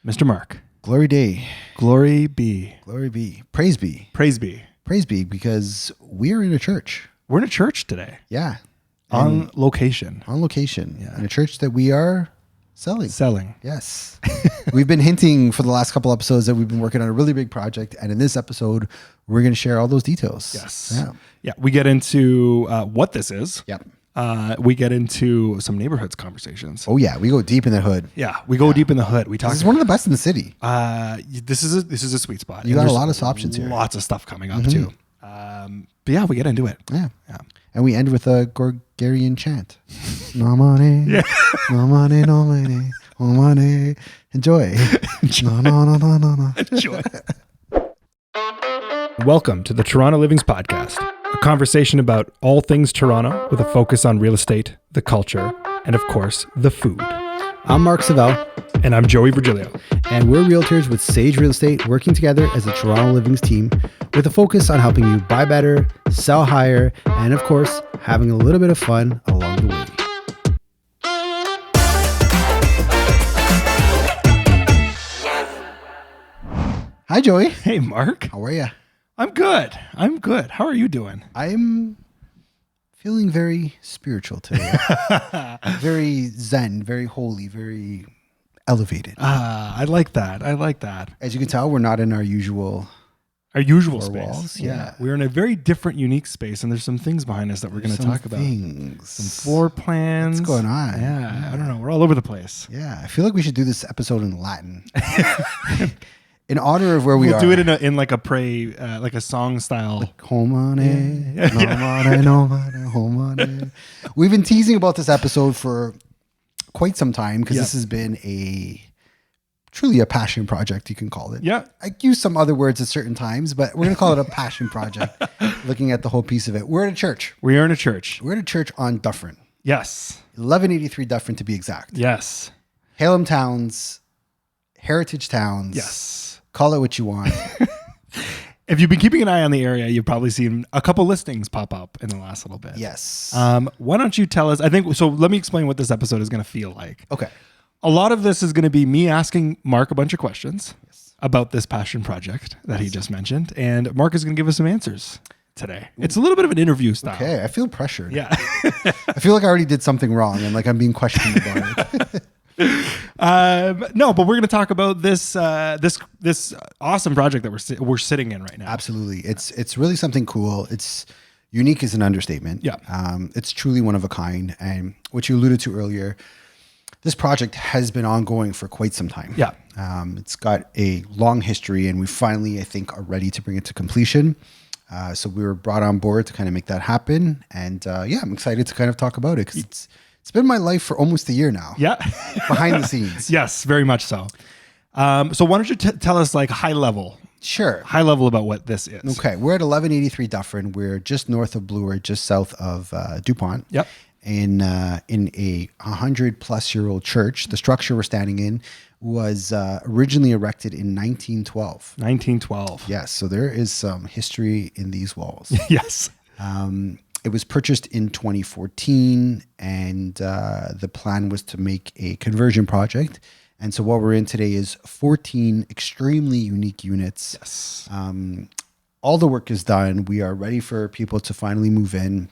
Mr. Mark. Glory day. Glory be. Glory be. Praise be. Praise be. Praise be, because we're in a church. We're in a church today. Yeah. On location. On location. Yeah. In a church that we are selling. Selling. Yes. We've been hinting for the last couple episodes that we've been working on a really big project. And in this episode, we're going to share all those details. Yes. Yeah. Yeah. We get into what this is. Yep. We get into some neighborhoods conversations. Oh yeah. We go deep in the hood. Yeah. We go deep in the hood. We talk. This is one of the best in the city. This is a sweet spot. You got a lot of options here. Lots of stuff coming up too. But yeah, we get into it. Yeah. Yeah. And we end with a Gregorian chant. No money. Yeah. No money, no money, no money. Enjoy. No, no, no, no, no, no. Enjoy. Welcome to the Toronto Livings Podcast, a conversation about all things Toronto with a focus on real estate, the culture, and of course, the food. I'm Mark Savel. And I'm Joey Virgilio. And we're realtors with Sage Real Estate, working together as a Toronto Livings team with a focus on helping you buy better, sell higher, and of course, having a little bit of fun along the way. Hi, Joey. Hey, Mark. How are you? I'm good. How are you doing? I'm feeling very spiritual today. Very zen, very holy, very elevated. I like that. As you can tell, we're not in our usual Four space. Walls. Yeah. We're in a very different, unique space, and there's some things behind us that we're going to talk about. Some floor plans. What's going on? Yeah, I don't know. We're all over the place. Yeah, I feel like we should do this episode in Latin. In honor of where we are. We'll do it in like a pray, like a song style. Like, homane, nomane, homane. We've been teasing about this episode for quite some time because this has been truly a passion project, you can call it. Yeah. I use some other words at certain times, but we're going to call it a passion project, looking at the whole piece of it. We're at a church. We are in a church. We're at a church on Dufferin. Yes. 1183 Dufferin to be exact. Yes. Halem towns, heritage towns. Yes. Call it what you want. If you've been keeping an eye on the area, you've probably seen a couple listings pop up in the last little bit. Yes. Why don't you tell us? Let me explain what this episode is going to feel like. Okay. A lot of this is going to be me asking Mark a bunch of questions about this passion project that he just mentioned. And Mark is going to give us some answers today. It's a little bit of an interview style. Okay. I feel pressured. Yeah. I feel like I already did something wrong and like I'm being questioned about it. No, but we're going to talk about this awesome project that we're sitting in right now. Absolutely. It's really something cool. It's unique is an understatement. Yeah. It's truly one of a kind. And what you alluded to earlier, this project has been ongoing for quite some time. Yeah. It's got a long history and we finally, I think, are ready to bring it to completion. So we were brought on board to kind of make that happen. And I'm excited to kind of talk about it because it's been my life for almost a year now. Yeah. Behind the scenes. Yes, very much so. So why don't you tell us like high level about what this is? Okay. We're at 1183 Dufferin. We're just north of Bloor, just south of DuPont. Yep. In a 100-plus-year-old church. The structure we're standing in was originally erected in 1912. 1912. Yes. So there is some history in these walls. Yes. It was purchased in 2014, and the plan was to make a conversion project. And so what we're in today is 14 extremely unique units. Yes. All the work is done. We are ready for people to finally move in.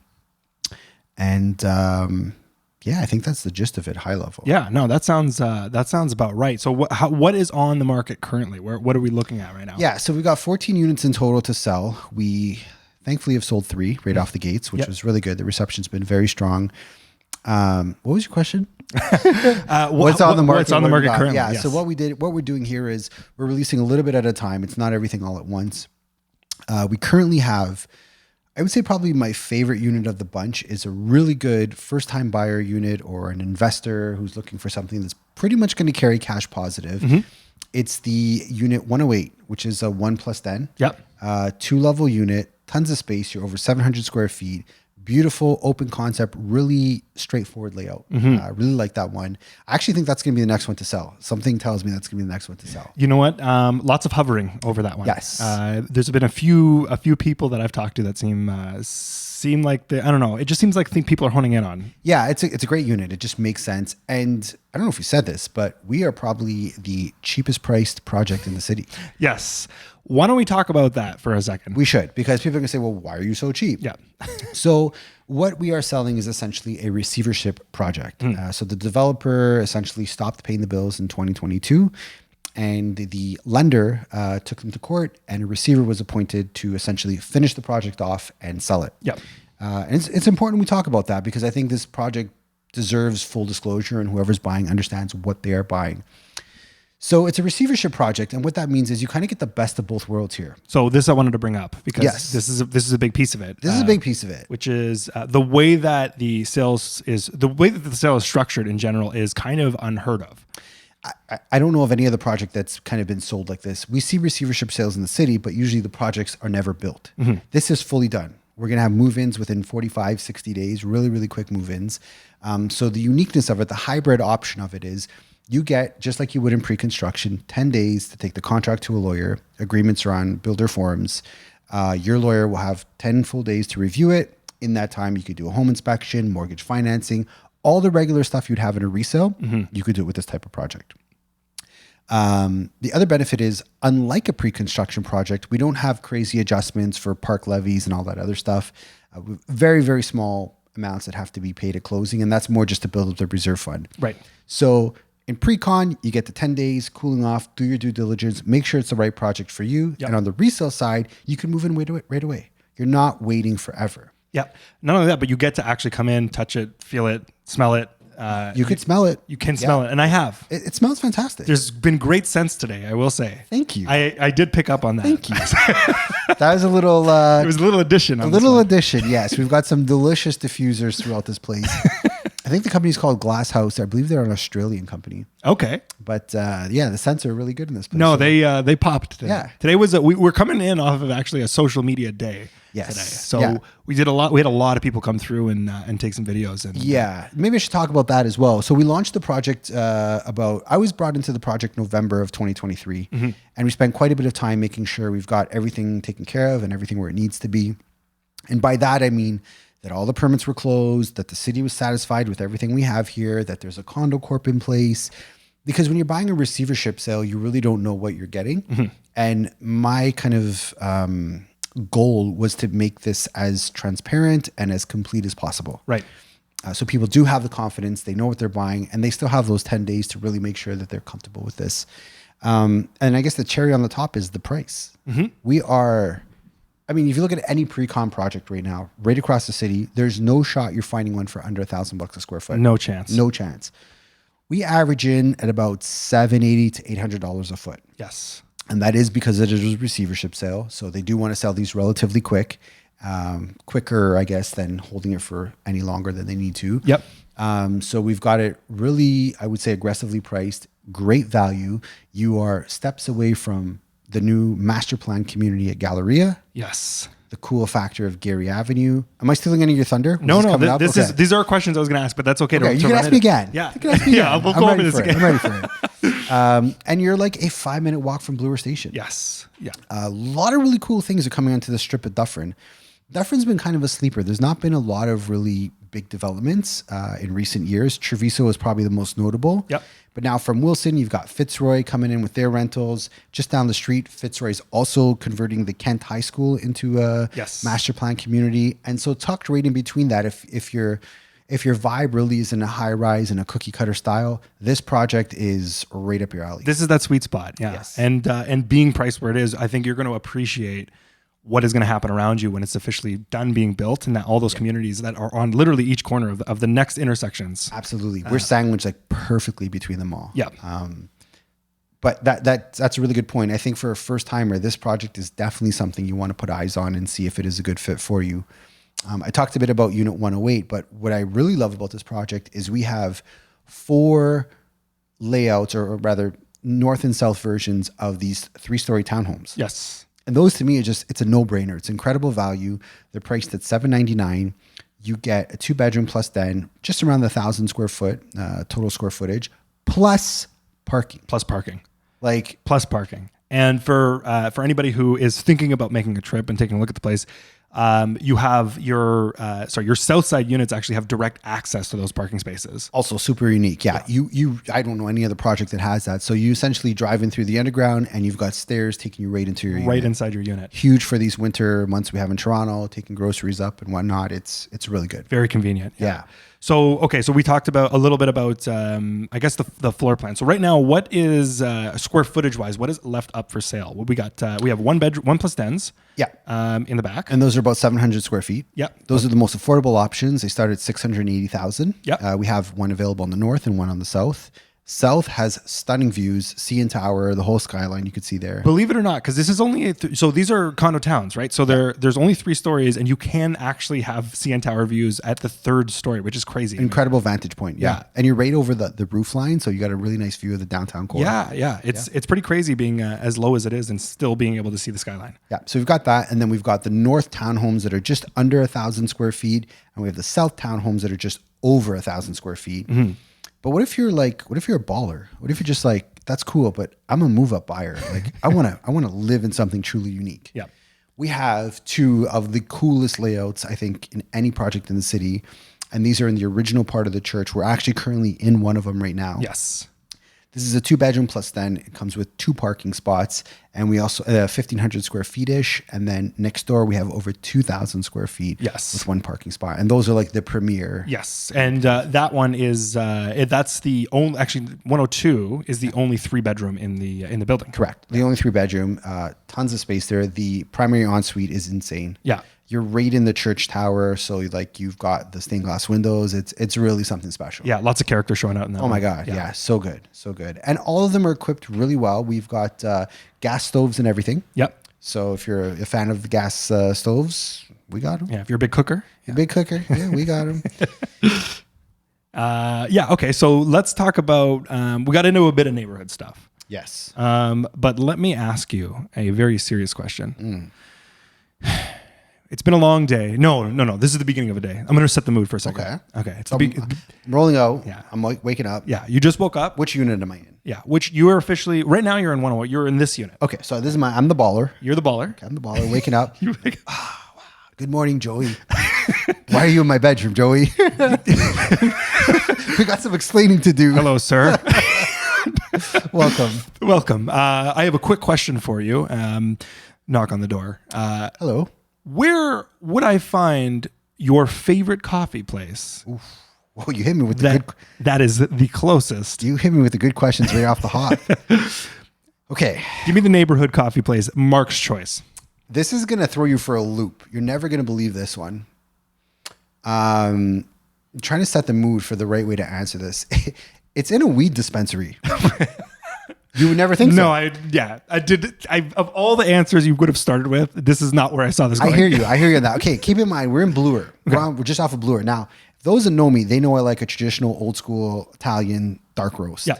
And I think that's the gist of it, high level. Yeah, no, that sounds about right. So what is on the market currently? What are we looking at right now? Yeah, so we've got 14 units in total to sell. We thankfully have sold 3 right off the gates, which was really good. The reception's been very strong. What was your question? What's on the market? What's on the market currently? Yeah. Yes. So what we're doing here is we're releasing a little bit at a time. It's not everything all at once. We currently have, I would say probably my favorite unit of the bunch is a really good first-time buyer unit or an investor who's looking for something that's pretty much going to carry cash positive. Mm-hmm. It's the unit 108, which is a 1+10. Yep. 2-level unit, tons of space. You're over 700 square feet. Beautiful open concept, really straightforward layout. I really like that one. I actually think that's going to be the next one to sell. Something tells me that's going to be the next one to sell. You know what? Lots of hovering over that one. Yes. There's been a few people that I've talked to that seem like I don't know. It just seems like people are honing in on. Yeah, it's a great unit. It just makes sense. And I don't know if we said this, but we are probably the cheapest priced project in the city. Yes. Why don't we talk about that for a second? We should, because people are going to say, well, why are you so cheap? Yeah. So what we are selling is essentially a receivership project. So the developer essentially stopped paying the bills in 2022, and the lender took them to court, and a receiver was appointed to essentially finish the project off and sell it. Yeah. And it's important we talk about that, because I think this project deserves full disclosure, and whoever's buying understands what they are buying. So it's a receivership project, and what that means is you kind of get the best of both worlds here. So this I wanted to bring up because Yes. this is a big piece of it. This is a big piece of it. Which is the way that the sale is structured in general is kind of unheard of. I don't know of any other project that's kind of been sold like this. We see receivership sales in the city, but usually the projects are never built. This is fully done. We're going to have move-ins within 45, 60 days, really, really quick move-ins. So the uniqueness of it, the hybrid option of it is you get, just like you would in pre-construction, 10 days to take the contract to a lawyer. Agreements are on builder forms. Your lawyer will have 10 full days to review it. In that time, you could do a home inspection, mortgage financing, all the regular stuff you'd have in a resale. You could do it with this type of project. The other benefit is, unlike a pre-construction project, we don't have crazy adjustments for park levies and all that other stuff. Very, very small amounts that have to be paid at closing, and that's more just to build up the reserve fund. Right. So in pre-con, you get the 10 days cooling off, do your due diligence, make sure it's the right project for you. Yep. And on the resale side, you can move in right away. You're not waiting forever. Yeah. Not only that, but you get to actually come in, touch it, feel it, smell it. You can smell it. You can smell it, and I have. It smells fantastic. There's been great scents today, I will say. Thank you. I did pick up on that. Thank you. That was a little... it was a little addition. A little addition, yes. We've got some delicious diffusers throughout this place. I think the company's called Glass House. I believe they're an Australian company. Okay. But yeah, the scents are really good in this place. No, So- they popped today. Yeah. Today was we're coming in off of actually a social media day. Yes. Today. So Yeah. we had a lot of people come through and take some videos. And Yeah, maybe I should talk about that as well. So we launched the project I was brought into the project November of 2023, and we spent quite a bit of time making sure we've got everything taken care of and everything where it needs to be. And by that, I mean that all the permits were closed, that the city was satisfied with everything we have here, that there's a condo corp in place. Because when you're buying a receivership sale, you really don't know what you're getting. And my kind of goal was to make this as transparent and as complete as possible. Right. So people do have the confidence, they know what they're buying, and they still have those 10 days to really make sure that they're comfortable with this. And I guess the cherry on the top is the price. We are, I mean, if you look at any pre-con project right now, right across the city, there's no shot you're finding one for under $1,000 a square foot. No chance. No chance. We average in at about $780 to $800 a foot. Yes. And that is because it is a receivership sale. So they do want to sell these relatively quick, quicker, I guess, than holding it for any longer than they need to. Yep. So we've got it really, I would say, aggressively priced, great value. You are steps away from the new master plan community at Galleria, Yes. the cool factor of Gary Avenue. Am I stealing any of your thunder? No. Okay. These are questions I was going to ask, but that's okay. Okay, you can ask me again. Yeah. You can ask me again. Yeah, we'll I'm go ready over this for it. again. I'm ready for it. And you're like a 5-minute walk from Bloor Station. Yes. Yeah. A lot of really cool things are coming onto the strip at Dufferin. Dufferin's been kind of a sleeper. There's not been a lot of really big developments in recent years. Treviso is probably the most notable. Yep. But now from Wilson, you've got Fitzroy coming in with their rentals. Just down the street, Fitzroy is also converting the Kent High School into a master plan community. And so tucked right in between that, if your vibe really is in a high rise and a cookie cutter style, this project is right up your alley. This is that sweet spot. Yeah. Yes. And being priced where it is, I think you're going to appreciate what is going to happen around you when it's officially done being built, and that all those communities that are on literally each corner of the next intersections. Absolutely. We're sandwiched like perfectly between them all. Yeah. But that's a really good point. I think for a first timer, this project is definitely something you want to put eyes on and see if it is a good fit for you. I talked a bit about Unit 108, but what I really love about this project is we have 4 layouts, or rather north and south versions of these 3-story townhomes. Yes. And those to me it's a no-brainer. It's incredible value. They're priced at $799. you get a 2-bedroom plus den, just around the 1,000 square foot total square footage, plus parking. Plus parking. Like Plus parking. And for anybody who is thinking about making a trip and taking a look at the place, you have your south side units actually have direct access to those parking spaces. also super unique. Yeah. You I don't know any other project that has that. So you essentially drive in through the underground and you've got stairs taking you right into your Right unit. inside your unit. Huge for these winter months we have in Toronto, taking groceries up and whatnot. It's really good. Very convenient. Yeah. So, okay. So we talked about a little bit about, I guess the floor plan. So right now, what is square footage wise, what is left up for sale? What we got, we have 1 bedroom, 1 plus dens. Yeah. In the back. And those are about 700 square feet. Yeah. Those are the most affordable options. They start at 680,000. Yeah. We have one available on the north and one on the south. South has stunning views, CN Tower, the whole skyline you could see there. Believe it or not, because this is only so these are condo towns, right? So there's only 3 stories, and you can actually have CN Tower views at the 3rd story, which is crazy. Incredible vantage point. Yeah. And you're right over the roof line, so you got a really nice view of the downtown core. Yeah. It's pretty crazy being as low as it is and still being able to see the skyline. Yeah. So we've got that, and then we've got the north townhomes that are just under 1,000 square feet, and we have the south townhomes that are just over 1,000 square feet. Mm-hmm. But what if you're a baller? What if you're just like, that's cool, but I'm a move up buyer. Like I want to live in something truly unique. Yeah. We have 2 of the coolest layouts, I think, in any project in the city. And these are in the original part of the church. We're actually currently in one of them right now. Yes. This is a 2-bedroom plus den. It comes with 2 parking spots, and we also 1,500 square feet ish. And then next door we have over 2,000 square feet. Yes. With 1 parking spot, and those are like the premier. Yes, and that one is that's the only, actually 102 is the only 3-bedroom in the building. Correct. The only 3-bedroom, tons of space there. The primary ensuite is insane. Yeah. You're right in the church tower, so like you've got the stained glass windows. It's really something special. Yeah, lots of character showing out in that. Oh my God. Yeah. So good. So good. And all of them are equipped really well. We've got gas stoves and everything. Yep. So if you're a fan of the gas stoves, we got them. Yeah, if you're a big cooker. Yeah. Big cooker. Yeah, we got them. Yeah. Okay. So let's talk about. We got into a bit of neighborhood stuff. Yes. But let me ask you a very serious question. It's been a long day. No. This is the beginning of a day. I'm going to set the mood for a second. Okay. It's I'm rolling out. Yeah. I'm waking up. Yeah. You just woke up. Which unit am I in? Yeah. Which you are officially right now. You're in 101. You're in this unit. Okay. So this is I'm the baller. You're the baller. Okay, I'm the baller. Waking up. Good morning, Joey. Why are you in my bedroom, Joey? We got some explaining to do. Hello, sir. Welcome. I have a quick question for you. Knock on the door. Hello. Where would I find your favorite coffee place? Oof. Whoa, you hit me with the good. That is the closest. You hit me with the good questions right off the hop. Okay. Give me the neighborhood coffee place. Mark's Choice. This is going to throw you for a loop. You're never going to believe this one. I'm trying to set the mood for the right way to answer this. It's in a weed dispensary. You would never think so. No, I did. Of all the answers you would have started with, this is not where I saw this going. I hear you on that. Okay, keep in mind, we're in Bloor. Okay. We're just off of Bloor. Now, those that know me, they know I like a traditional old school Italian dark roast. Yeah.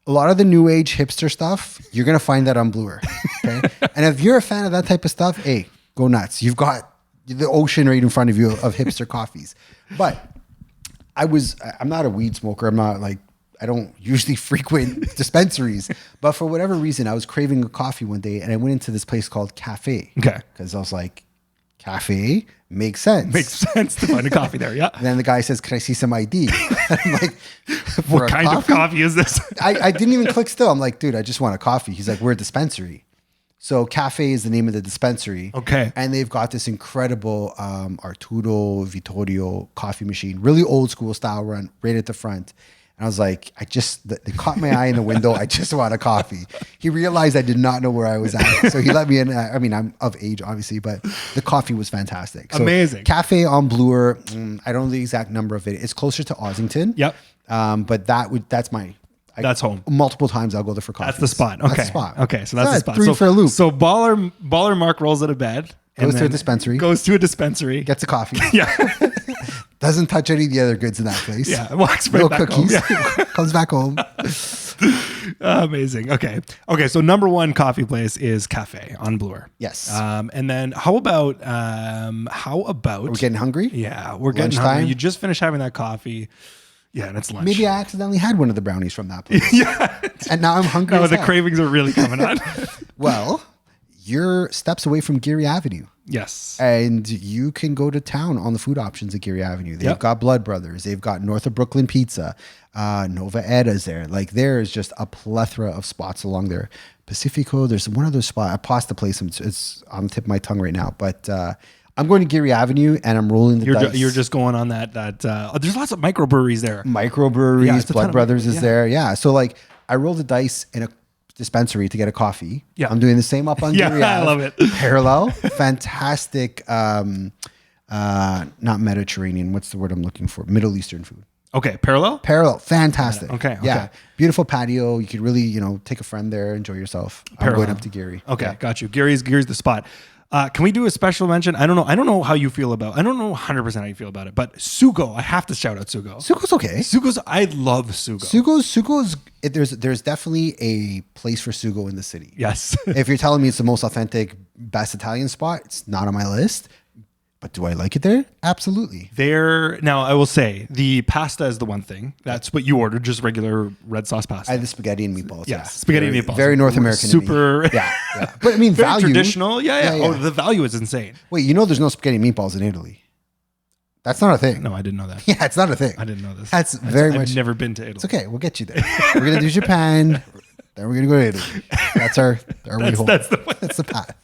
A lot of the new age hipster stuff, you're going to find that on Bloor. Okay. And if you're a fan of that type of stuff, hey, go nuts. You've got the ocean right in front of you of hipster coffees. But I'm not a weed smoker. I don't usually frequent dispensaries, but for whatever reason, I was craving a coffee one day and I went into this place called Cafe. Okay. Because I was like, cafe makes sense. Makes sense to find a coffee there. Yeah. And then the guy says, can I see some ID? I'm like, what kind of coffee is this? I didn't even click still. I'm like, dude, I just want a coffee. He's like, we're a dispensary. So Cafe is the name of the dispensary. Okay. And they've got this incredible Arturo Vittorio coffee machine, really old school style run right at the front. And I was like, they caught my eye in the window. I just want a coffee. He realized I did not know where I was at. So he let me in. I mean, I'm of age, obviously, but the coffee was fantastic. So amazing. Cafe on Bloor. I don't know the exact number of it. It's closer to Ossington. Yep. But that's home. Multiple times I'll go there for coffee. That's the spot. Okay. That's the spot. Okay. So that's the spot. Three for a loop. So baller Mark rolls out of bed. Goes to a dispensary. Gets a coffee. Yeah. Doesn't touch any of the other goods in that place. Yeah. Walks right no back cookies. home. Yeah. Comes back home. Amazing. Okay. So number one coffee place is Cafe on Bloor. Yes. And then how about? Are we getting hungry? Yeah, we're getting Lunchtime? hungry. You just finished having that coffee. Yeah, and it's lunch. Maybe I accidentally had one of the brownies from that place. Yeah. And now I'm hungry. No, as the hell. cravings are really coming on. Well, you're steps away from Geary Avenue. Yes. And you can go to town on the food options at Geary Avenue. They've Yep. got Blood Brothers. They've got North of Brooklyn Pizza. Nova Edda's there. Like there is just a plethora of spots along there. Pacifico, there's one other spot, a pasta place. It's on the tip of my tongue right now. But I'm going to Geary Avenue and I'm rolling the dice. You're just going on that. There's lots of microbreweries there. Microbreweries, Yeah, it's a ton Blood of Brothers micro- is there. Yeah. So like I rolled the dice in a dispensary to get a coffee. Yeah. I'm doing the same up on Yeah, Geary I Ave. love it. Parallel. Fantastic. Not Mediterranean. What's the word I'm looking for? Middle Eastern food. Okay, parallel. Parallel. Fantastic. Okay, Yeah. okay. Beautiful patio. You could really, take a friend there, enjoy yourself. I'm Parallel. going up to Geary. Okay, Yeah. got you. Gary's the spot. Can we do a special mention? I don't know how you feel about. I don't know 100% how you feel about it, but Sugo. I have to shout out Sugo. Sugo's okay. I love Sugo. Sugo's there's definitely a place for Sugo in the city. Yes. If you're telling me it's the most authentic, best Italian spot, it's not on my list. But do I like it there? Absolutely. Now I will say the pasta is the one thing. That's what you ordered, just regular red sauce pasta. I had the spaghetti and meatballs. Yeah, Yeah, spaghetti and meatballs. Very North American. to me. Super. Yeah, yeah. But I mean, Very value. traditional. Yeah. Yeah. Oh, the value is insane. Wait, there's no spaghetti and meatballs in Italy. That's not a thing. No, I didn't know that. Yeah, it's not a thing. I didn't know this. That's very I've much. never been to Italy. It's okay. We'll get you there. We're gonna do Japan. Then we're gonna go to Italy. That's our way home. That's the That's the path.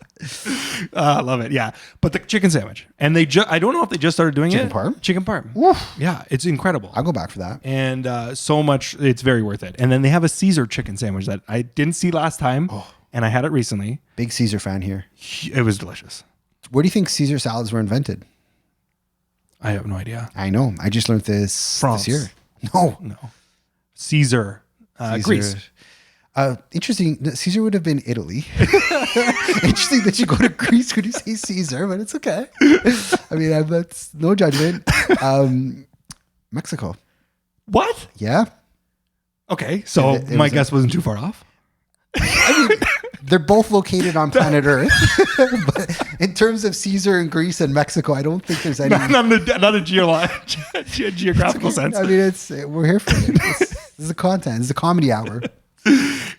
I love it. Yeah. But the chicken sandwich. And I don't know if they just started doing Chicken it. parm? Chicken parm. Woof. Yeah. It's incredible. I'll go back for that. And so much, it's very worth it. And then they have a Caesar chicken sandwich that I didn't see last time. And I had it recently. Big Caesar fan here. It was delicious. Where do you think Caesar salads were invented? I have no idea. I know. I just learned this France. this year. No. Caesar. Greece. Interesting. Caesar would have been Italy. Interesting that you go to Greece when you say Caesar, but it's okay. I mean, that's no judgment. Mexico. What? Yeah. Okay. So It my was guess wasn't too far off. I mean, they're both located on planet Earth. But in terms of Caesar and Greece and Mexico, I don't think there's any. Not a geographical sense. I mean, we're here for it. This is the content. This is a comedy hour.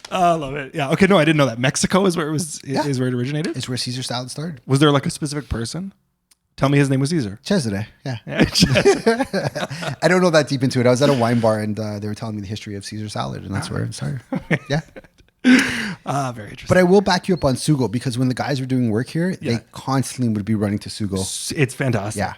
I love it. Yeah. Okay. No, I didn't know that. Mexico is where is where it originated. It's where Caesar salad started. Was there like a specific person? Tell me his name was Caesar. Cesare, yeah. I don't know that deep into it. I was at a wine bar and they were telling me the history of Caesar salad, and that's where it started. Yeah. Very interesting. But I will back you up on Sugo because when the guys were doing work here, they constantly would be running to Sugo. It's fantastic. Yeah.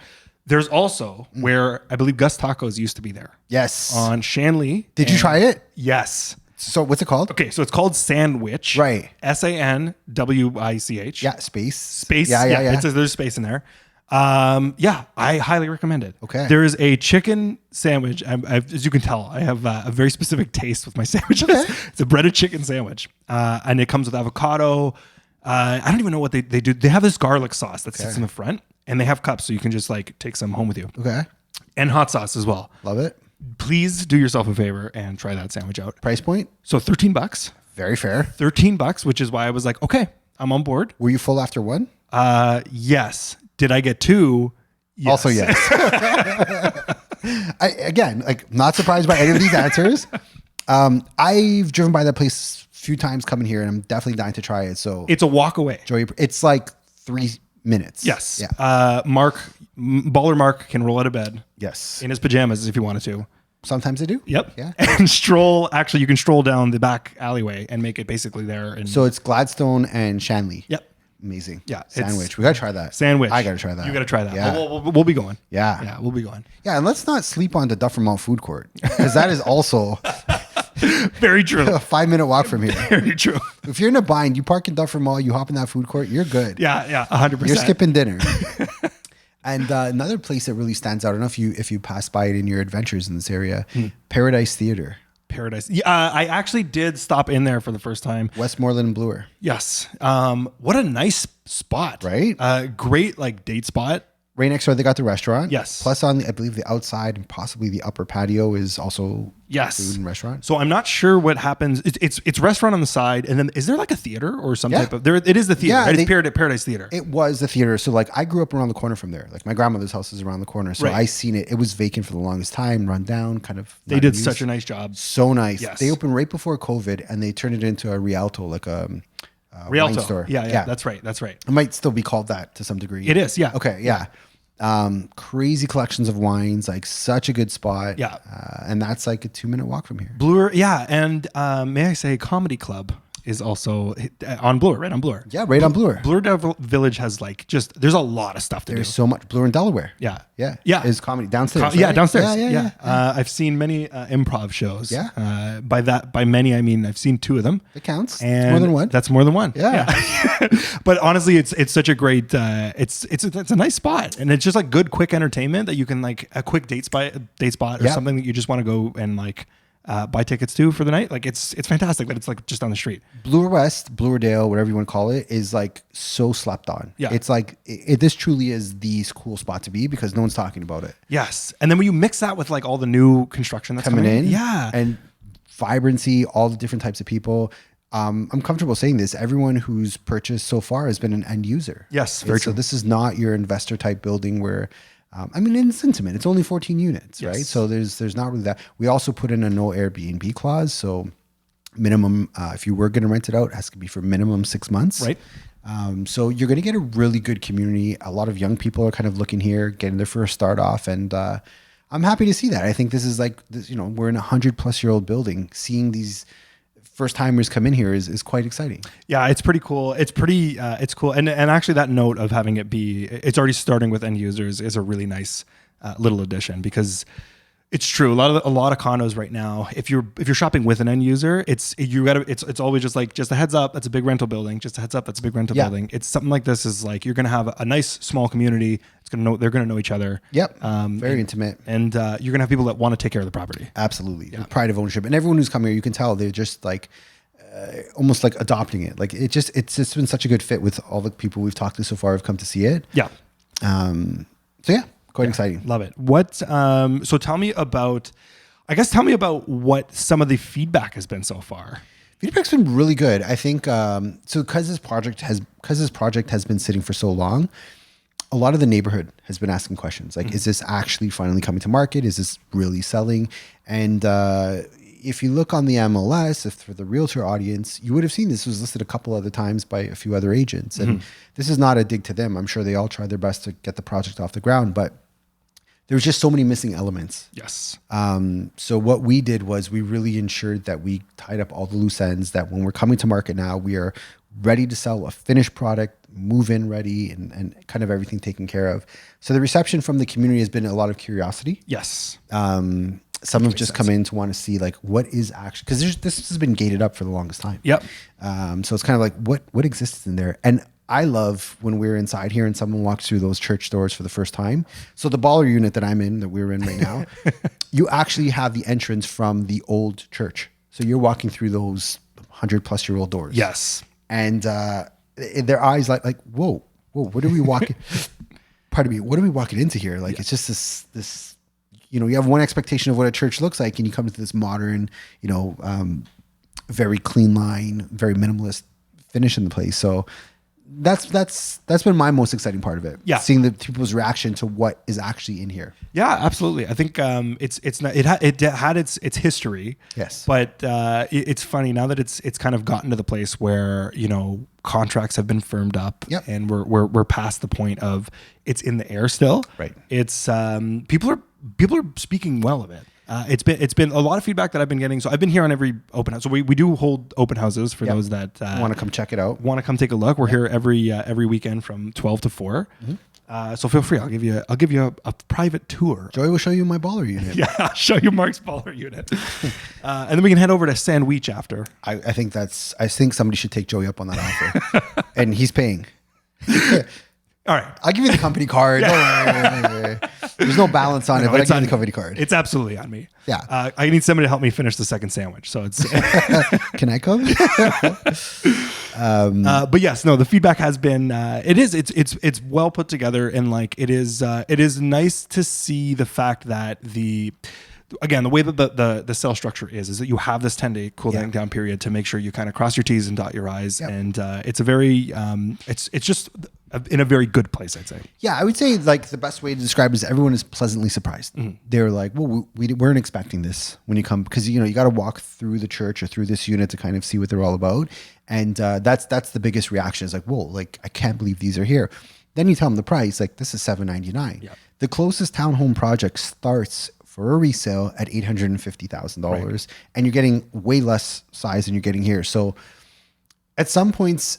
There's also where I believe Gus Tacos used to be there. Yes. On Shanley. Did you try it? Yes. So what's it called? Okay, so it's called Sandwich. Right. SANWICH. Yeah, space. Space. Yeah. There's space in there. Yeah, I highly recommend it. Okay. There is a chicken sandwich. As you can tell, I have a very specific taste with my sandwiches. Okay. It's a breaded chicken sandwich. And it comes with avocado. I don't even know what they do. They have this garlic sauce that sits in the front, and they have cups so you can just like take some home with you. Okay. And hot sauce as well. Love it. Please do yourself a favor and try that sandwich out. Price point? So $13. Very fair. $13, which is why I was like, okay, I'm on board. Were you full after one? Yes. Did I get two? Yes. Also, yes. Not surprised by any of these answers. I've driven by that place a few times coming here, and I'm definitely dying to try it. So It's a walk away. it's like 3 minutes. Yes. Yeah. Baller Mark can roll out of bed Yes. in his pajamas if he wanted to. Sometimes I do. Yep. Yeah. And stroll. Actually, you can stroll down the back alleyway and make it basically there. And So it's Gladstone and Shanley. yep. Amazing. Yeah, Sandwich. We got to try that. Sandwich. I got to try that. You got to try that. Yeah. We'll be going. Yeah. Yeah, we'll be going. Yeah. And let's not sleep on the Dufferin Food Court because that is also Very true. a 5-minute walk from here. Very true. If you're in a bind, you park in Dufferin Mall, you hop in that food court, you're good. Yeah. 100%. You're skipping dinner. And another place that really stands out, I don't know if you pass by it in your adventures in this area, Paradise Theater. Paradise. Yeah, I actually did stop in there for the first time. Westmoreland and Bloor. Yes. What a nice spot. Right? Great like date spot. Right next door, they got the restaurant. Yes. Plus on, I believe, the outside and possibly the upper patio is also food and restaurant. So I'm not sure what happens. It's restaurant on the side, and then is there like a theater or some type of there? It is the theater. Yeah, right? It's Paradise Theater. It was the theater. So like I grew up around the corner from there. Like my grandmother's house is around the corner. So I seen it. It was vacant for the longest time, run down, kind of. They did such a nice job. So nice. Yes. They opened right before COVID, and they turned it into a Rialto, like a Rialto wine store. Yeah. That's right. It might still be called that to some degree. It is. Yeah. Okay. Yeah. Crazy collections of wines, like such a good spot. Yeah. And that's like a 2-minute walk from here. Bloor. Yeah. And may I say, Comedy Club is also on Bloor, right on Bloor. Yeah, right on Bloor. Bloor Village has like there's a lot of stuff to do. There's so much. Bloor in Delaware. Yeah. Yeah. Yeah. Is comedy downstairs. Yeah, right? downstairs. Yeah. I've seen many improv shows. Yeah. By many, I mean I've seen 2 of them. It counts. And it's more than one. That's more than one. Yeah. But honestly, it's such a great it's a nice spot, and it's just like good quick entertainment that you can like a quick date spot or something that you just want to go and like buy tickets to for the night. Like it's fantastic that it's like just down the street. Bloor West, Bloordale, whatever you want to call it, is like so slept on. Yeah. It's like this truly is the cool spot to be because no one's talking about it. Yes. And then when you mix that with like all the new construction that's coming in. Yeah. And vibrancy, all the different types of people. I'm comfortable saying this. Everyone who's purchased so far has been an end user. Yes, very So true. this is not your investor type building where, I mean, it's intimate. It's only 14 units, right? So there's not really that. We also put in a no Airbnb clause. So minimum, if you were going to rent it out, it has to be for minimum 6 months. Right. So you're going to get a really good community. A lot of young people are kind of looking here, getting their first start off. And I'm happy to see that. I think this is like, we're in a 100+ building. Seeing these first timers come in here is quite exciting. Yeah, it's pretty cool. It's cool. And actually that note of having it's already starting with end users is a really nice little addition, because it's true. A lot of condos right now, if you're shopping with an end user, it's always just a heads up, that's a big rental building. Just a heads up, that's a big rental building. It's something like this is like you're gonna have a nice small community. They're gonna know each other. Yep. Very intimate. And you're gonna have people that want to take care of the property. Absolutely. Yeah. Pride of ownership. And everyone who's come here, you can tell they're just like almost like adopting it. Like it's just been such a good fit with all the people we've talked to so far who've come to see it. Yeah. So yeah. Quite exciting. Love it. So tell me about what some of the feedback has been so far. Feedback's been really good. I think, so because this project has been sitting for so long, a lot of the neighborhood has been asking questions. Like, is this actually finally coming to market? Is this really selling? And, if you look on the MLS, if for the realtor audience, you would have seen this was listed a couple other times by a few other agents. And this is not a dig to them. I'm sure they all tried their best to get the project off the ground, but there was just so many missing elements. Yes. So what we did was we really ensured that we tied up all the loose ends, that when we're coming to market now, we are ready to sell a finished product, move in ready, and kind of everything taken care of. So the reception from the community has been a lot of curiosity. Yes. Some have just come in to want to see like what is actually, because this has been gated up for the longest time. Yep. So it's kind of like what exists in there. And I love when we're inside here and someone walks through those church doors for the first time. So the baller unit that I'm in, that we're in right now, you actually have the entrance from the old church. So you're walking through those 100+ doors. Yes. And their eyes like whoa, what are we walking? Pardon me. What are we walking into here? Like it's just this. You have one expectation of what a church looks like, and you come to this modern, very clean line, very minimalist finish in the place. So that's been my most exciting part of it. Yeah, seeing the people's reaction to what is actually in here. Yeah, absolutely. I think it had its history. Yes, but it's funny now that it's kind of gotten to the place where contracts have been firmed up. Yep. And we're past the point of it's in the air still. Right. It's people are speaking well of it. It's been a lot of feedback that I've been getting. So I've been here on every open house. So we do hold open houses for those that want to come check it out. Want to come take a look. We're here every weekend from 12 to 4. So feel free. I'll give you a private tour. Joey will show you my baller unit. Yeah, I'll show you Mark's baller unit. And then we can head over to Sandwich after. I think somebody should take Joey up on that offer. And he's paying. All right. I'll give you the company card. Don't worry. There's no balance on it, but I'll give you the company card. It's absolutely on me. Yeah. I need somebody to help me finish the second sandwich. So it's. Can I come? But yes, no, the feedback has been, it's well put together, and like, it is nice to see the fact that the way that the cell structure is that you have this 10-day cooling down period to make sure you kind of cross your T's and dot your I's. Yep. And it's a very, it's just in a very good place, I'd say. Yeah, I would say like the best way to describe it is everyone is pleasantly surprised. Mm-hmm. They're like, well, we weren't expecting this when you come, because, you got to walk through the church or through this unit to kind of see what they're all about. And that's the biggest reaction is like, whoa, like I can't believe these are here. Then you tell them the price, like this is $799. Yep. The closest townhome project starts for a resale at $850,000, right, and you're getting way less size than you're getting here. So at some points,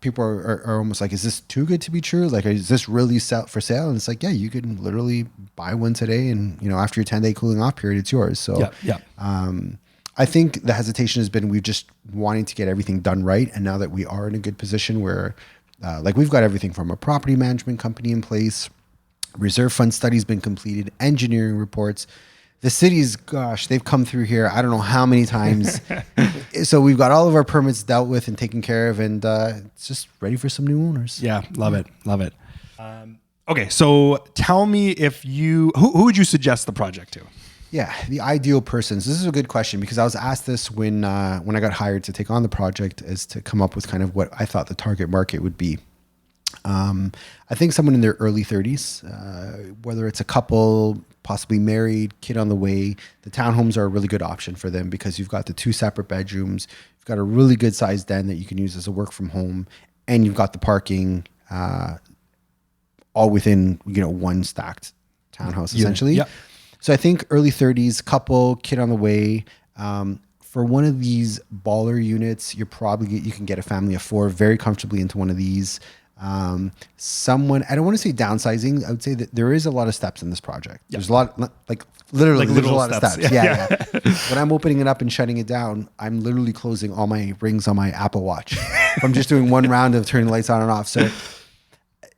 people are almost like, is this too good to be true? Like, is this really for sale? And it's like, yeah, you can literally buy one today, and after your 10-day cooling off period, it's yours. So I think the hesitation has been we've just wanting to get everything done right. And now that we are in a good position where like we've got everything from a property management company in place, reserve fund study's been completed, engineering reports. The city's, gosh, they've come through here I don't know how many times. So we've got all of our permits dealt with and taken care of, and it's just ready for some new owners. Yeah, love it. Okay, so tell me who would you suggest the project to? Yeah, the ideal persons. This is a good question because I was asked this when I got hired to take on the project, is to come up with kind of what I thought the target market would be. I think someone in their early 30s, whether it's a couple, possibly married, kid on the way, the townhomes are a really good option for them because you've got the 2 separate bedrooms, you've got a really good sized den that you can use as a work from home, and you've got the parking all within one stacked townhouse essentially. Yep. So I think early 30s, couple, kid on the way. For one of these baller units, you can get a family of 4 very comfortably into one of these. Someone, I don't want to say downsizing. I would say that there is a lot of steps in this project. Yep. There's a lot, like literally there's a lot of steps. Yeah. When I'm opening it up and shutting it down, I'm literally closing all my rings on my Apple Watch. I'm just doing one round of turning lights on and off. So,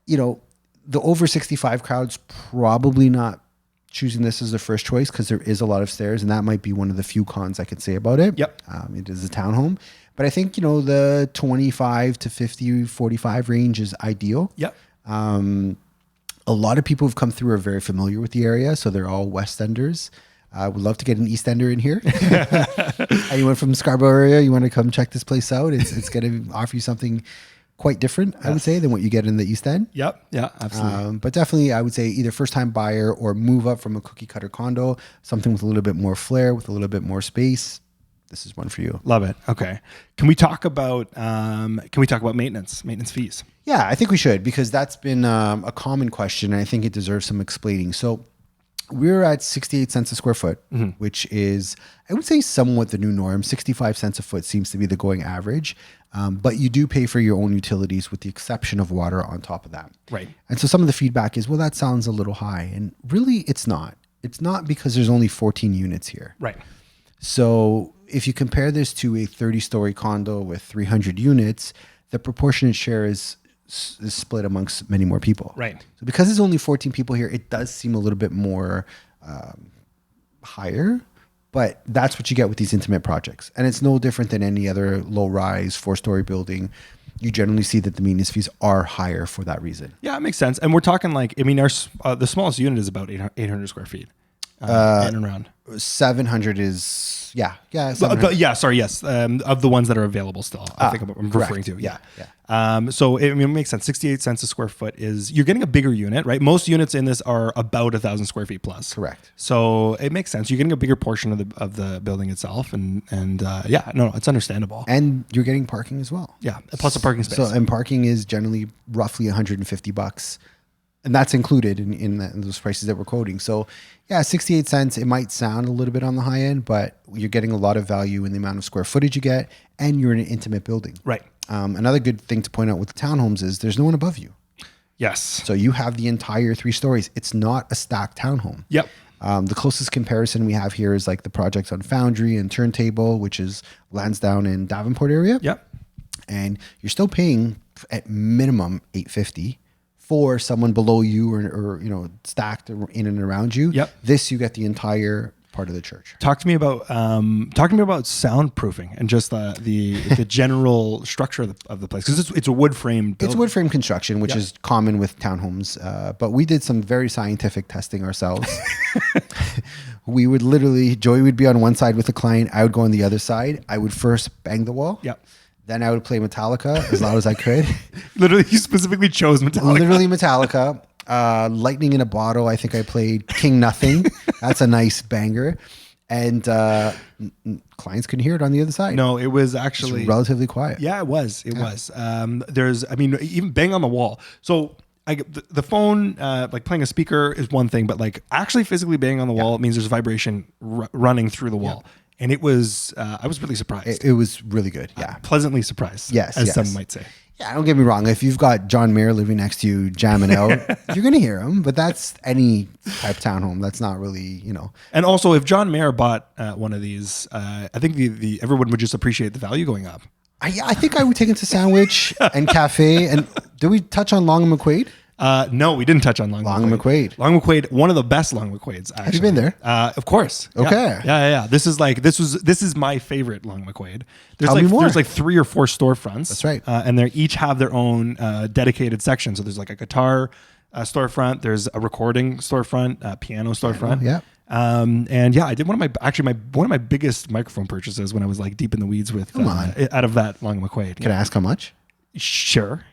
the over 65 crowd's probably not choosing this as their first choice because there is a lot of stairs, and that might be one of the few cons I could say about it. Yep. It is a townhome. But I think, the 25 to 50, 45 range is ideal. Yep. A lot of people who've come through are very familiar with the area, so they're all West Enders. Would love to get an East Ender in here. Anyone from the Scarborough area, you want to come check this place out? It's going to offer you something quite different, I would say, than what you get in the East End. Yep. Yeah, absolutely. But definitely, I would say either first-time buyer or move up from a cookie-cutter condo, something with a little bit more flair, with a little bit more space. This is one for you. Love it. Okay. Can we talk about maintenance fees? Yeah, I think we should, because that's been a common question, and I think it deserves some explaining. So we're at 68 cents a square foot, mm-hmm. which is, I would say, somewhat the new norm. 65 cents a foot seems to be the going average. But you do pay for your own utilities with the exception of water on top of that. Right. And so some of the feedback is, well, that sounds a little high. And really, it's not. It's not, because there's only 14 units here. Right. So if you compare this to a 30-story condo with 300 units, the proportionate share is split amongst many more people. Right. So because there's only 14 people here, it does seem a little bit more higher, but that's what you get with these intimate projects. And it's no different than any other low-rise 4-story building. You generally see that the maintenance fees are higher for that reason. Yeah, it makes sense. And we're talking the smallest unit is about 800 square feet. In and around 700 is yeah. Sorry, yes. Of the ones that are available still, I think I'm referring to. Yeah. So it makes sense. 68 cents a square foot you're getting a bigger unit, right? Most units in this are about 1,000 square feet plus. Correct. So it makes sense. You're getting a bigger portion of the building itself, and it's understandable. And you're getting parking as well. Yeah, plus a parking space. So and parking is generally roughly $150. And that's included in those prices that we're quoting. So, yeah, 68 cents, it might sound a little bit on the high end, but you're getting a lot of value in the amount of square footage you get, and you're in an intimate building. Right. Another good thing to point out with the townhomes is there's no one above you. Yes. So you have the entire 3 stories. It's not a stacked townhome. Yep. The closest comparison we have here is like the projects on Foundry and Turntable, which is Lansdowne and Davenport area. Yep. And you're still paying at minimum $850 for someone below you or stacked in and around you. Yep. This, you get the entire part of the church. Talk to me about soundproofing and just the general structure of the place, because it's a wood frame. It's wood frame construction, which is common with townhomes. But we did some very scientific testing ourselves. We would literally, Joey would be on one side with the client. I would go on the other side. I would first bang the wall. Yep. Then I would play Metallica as loud as I could. Literally, you specifically chose Metallica. Literally Metallica. Lightning in a Bottle. I think I played King Nothing. That's a nice banger. And clients couldn't hear it on the other side. No, it was actually relatively quiet. Yeah, it was. It was. Even bang on the wall. So the phone, like playing a speaker is one thing, but like actually physically banging on the wall, it means there's vibration running through the wall. Yeah. And it was, I was really surprised. It was really good. Yeah. Pleasantly surprised. Yes. As some might say. Yeah, don't get me wrong. If you've got John Mayer living next to you jamming out, you're going to hear him. But that's any type of townhome. That's not really, And also, if John Mayer bought one of these, I think everyone would just appreciate the value going up. I think I would take it to Sandwich and Cafe. And did we touch on Long and McQuaid? No, we didn't touch on Long and McQuaid. Long McQuaid, one of the best Long McQuaids. Actually. Have you been there? Of course. Okay. Yeah. This is my favorite Long McQuaid. There's like 3 or 4 storefronts. That's right. And they each have their own dedicated section. So there's like a guitar storefront. There's a recording storefront, piano storefront. Yeah. I did one of my biggest microphone purchases when I was like deep in the weeds with out of that Long McQuaid. Can I ask how much? Sure.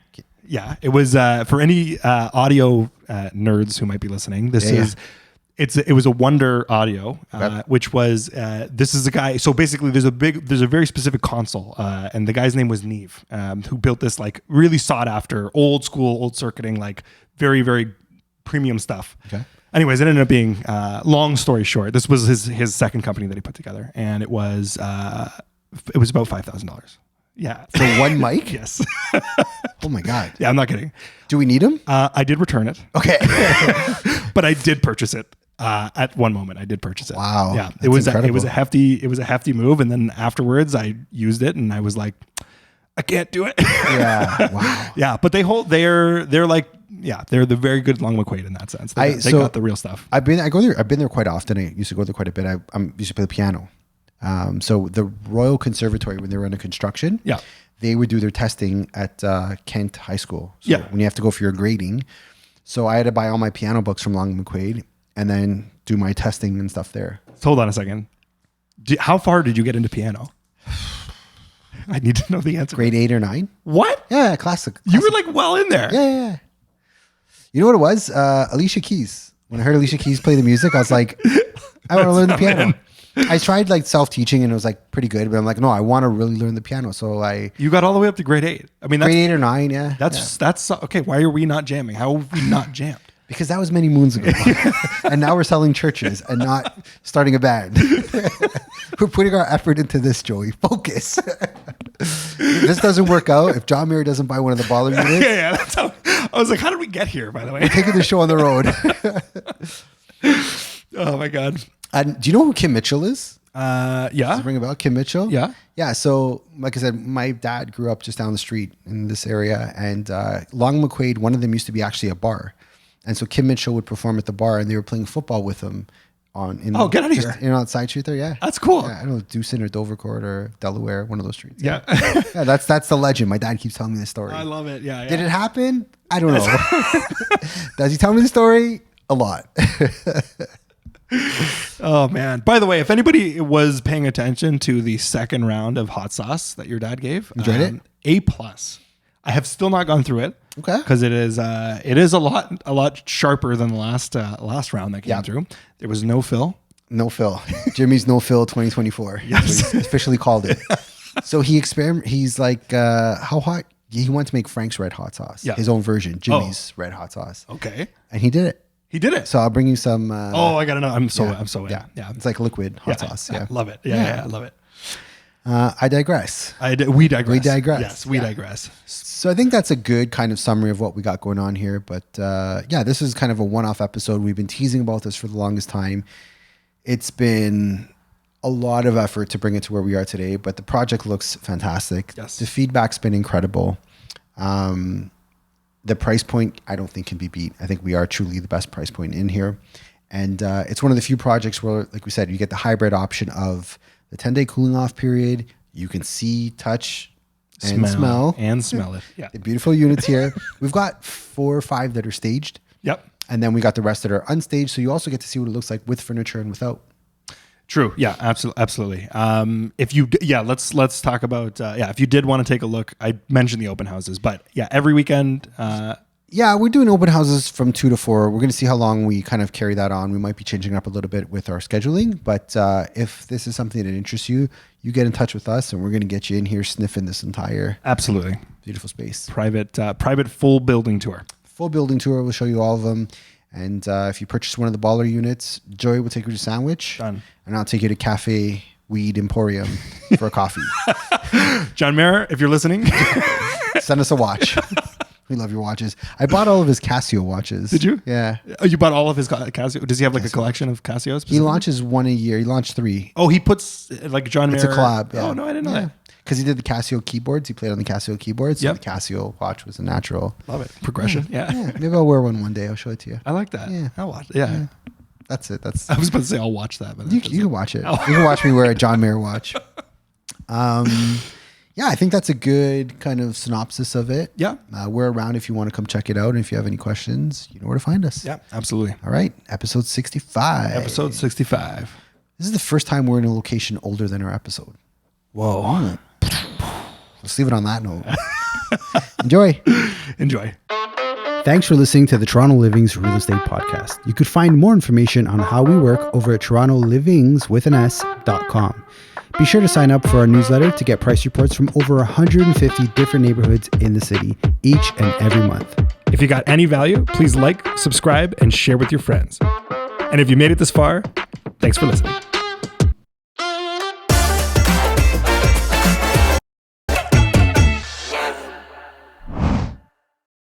Yeah, it was for any audio nerds who might be listening. It was a Wonder Audio, which was this is a guy. So basically, there's a very specific console, and the guy's name was Neve, who built this like really sought after, old school, old circuiting, like very very premium stuff. Okay. Anyways, it ended up being long story short. This was his second company that he put together, and it was about $5,000. Yeah. For one mic? Yes. Oh my God. Yeah, I'm not kidding. Do we need them? I did return it. Okay. But I did purchase it. At one moment, I did purchase it. Wow. Yeah. It was a hefty move. And then afterwards I used it and I was like, I can't do it. Yeah. Wow. Yeah. But they're the very good Long McQuaid in that sense. They got the real stuff. I've been there quite often. I used to go there quite a bit. I used to play the piano. So the Royal Conservatory, when they were under construction, they would do their testing at Kent High School. So when you have to go for your grading. So I had to buy all my piano books from Long McQuaid and then do my testing and stuff there. So hold on a second. How far did you get into piano? I need to know the answer. Grade 8 or 9. What? Yeah, classic. You were like well in there. Yeah. You know what it was? Alicia Keys. When I heard Alicia Keys play the music, I was like, I want to learn the piano. I tried like self-teaching and it was like pretty good, but I'm like, no, I want to really learn the piano. So you got all the way up to grade 8. I mean, grade 8 or 9. Yeah. That's okay. Why are we not jamming? How have we not jammed? Because that was many moons ago. And now we're selling churches and not starting a band. We're putting our effort into this, Joey. Focus. If this doesn't work out, if John Mayer doesn't buy one of the baller units. Yeah. That's how I was like, how did we get here, by the way? We're taking the show on the road. Oh my God. And do you know who Kim Mitchell is? Yeah. Does it ring a bell? Kim Mitchell? Yeah. Yeah. So, like I said, my dad grew up just down the street in this area. And Long McQuaid, one of them used to be actually a bar. And so Kim Mitchell would perform at the bar and they were playing football with him get out of here. Outside street there. Yeah. That's court. Yeah, I don't know, Dewson or Dovercourt or Delaware, one of those streets. Yeah. Yeah, that's the legend. My dad keeps telling me the story. I love it. Yeah. Did it happen? I don't know. Does he tell me the story? A lot. Oh man. By the way, if anybody was paying attention to the second round of hot sauce that your dad gave, enjoyed it? A+. I have still not gone through it. Okay. Because it is a lot sharper than the last round that came through. There was no fill. No fill. Jimmy's no fill 2024. Yes. He officially called it. So he's like, how hot? He wanted to make Frank's Red Hot Sauce. Yeah. His own version, Jimmy's Red Hot Sauce. Okay. And he did it. He did it. So I'll bring you some. I gotta know. I'm so in. Yeah. It's like liquid hot sauce. Yeah. Love it. Yeah. I love it. I digress. We digress. We digress. Yes, we digress. So I think that's a good kind of summary of what we got going on here. But this is kind of a one-off episode. We've been teasing about this for the longest time. It's been a lot of effort to bring it to where we are today, but the project looks fantastic. Yes. The feedback's been incredible. The price point, I don't think can be beat. I think we are truly the best price point in here. And it's one of the few projects where, like we said, you get the hybrid option of the 10-day cooling off period. You can see, touch, and smell. And smell it. Yeah. The beautiful units here. We've got 4 or 5 that are staged. Yep. And then we got the rest that are unstaged. So you also get to see what it looks like with furniture and without. True. Yeah, absolutely. Let's talk about, if you did want to take a look, I mentioned the open houses, but yeah, every weekend. We're doing open houses from 2 to 4. We're going to see how long we kind of carry that on. We might be changing up a little bit with our scheduling, but if this is something that interests you, you get in touch with us and we're going to get you in here sniffing this entire absolutely beautiful space. Private full building tour. Full building tour. We'll show you all of them. And if you purchase one of the baller units, Joey will take you to Sandwich. Done. And I'll take you to Cafe Weed Emporium for a coffee. John Mayer, if you're listening, send us a watch. We love your watches. I bought all of his Casio watches. Did you? Yeah. Oh, you bought all of his Casio? Does he have like a collection of Casios? He launches one a year. He launched 3. Oh, he puts like John Mayer. It's a collab. Yeah. Oh, no, I didn't know that. Because he did the Casio keyboards. He played on the Casio keyboards. So Yep. the Casio watch was a natural. Love it. Progression. Yeah. Maybe I'll wear one day. I'll show it to you. I like that. Yeah. I'll watch. Yeah. That's it. I was about to say I'll watch that, but You can watch it. You can watch me wear a John Mayer watch. I think that's a good kind of synopsis of it. Yeah. We're around if you want to come check it out. And if you have any questions, you know where to find us. Yeah, absolutely. All right. Episode 65. Episode 65. This is the first time we're in a location older than our episode. Whoa. Let's leave it on that note. Enjoy. Thanks for listening to the Toronto Livings Real Estate Podcast. You could find more information on how we work over at torontolivings.com. Be sure to sign up for our newsletter to get price reports from over 150 different neighborhoods in the city each and every month. If you got any value, please like, subscribe, and share with your friends. And if you made it this far, thanks for listening.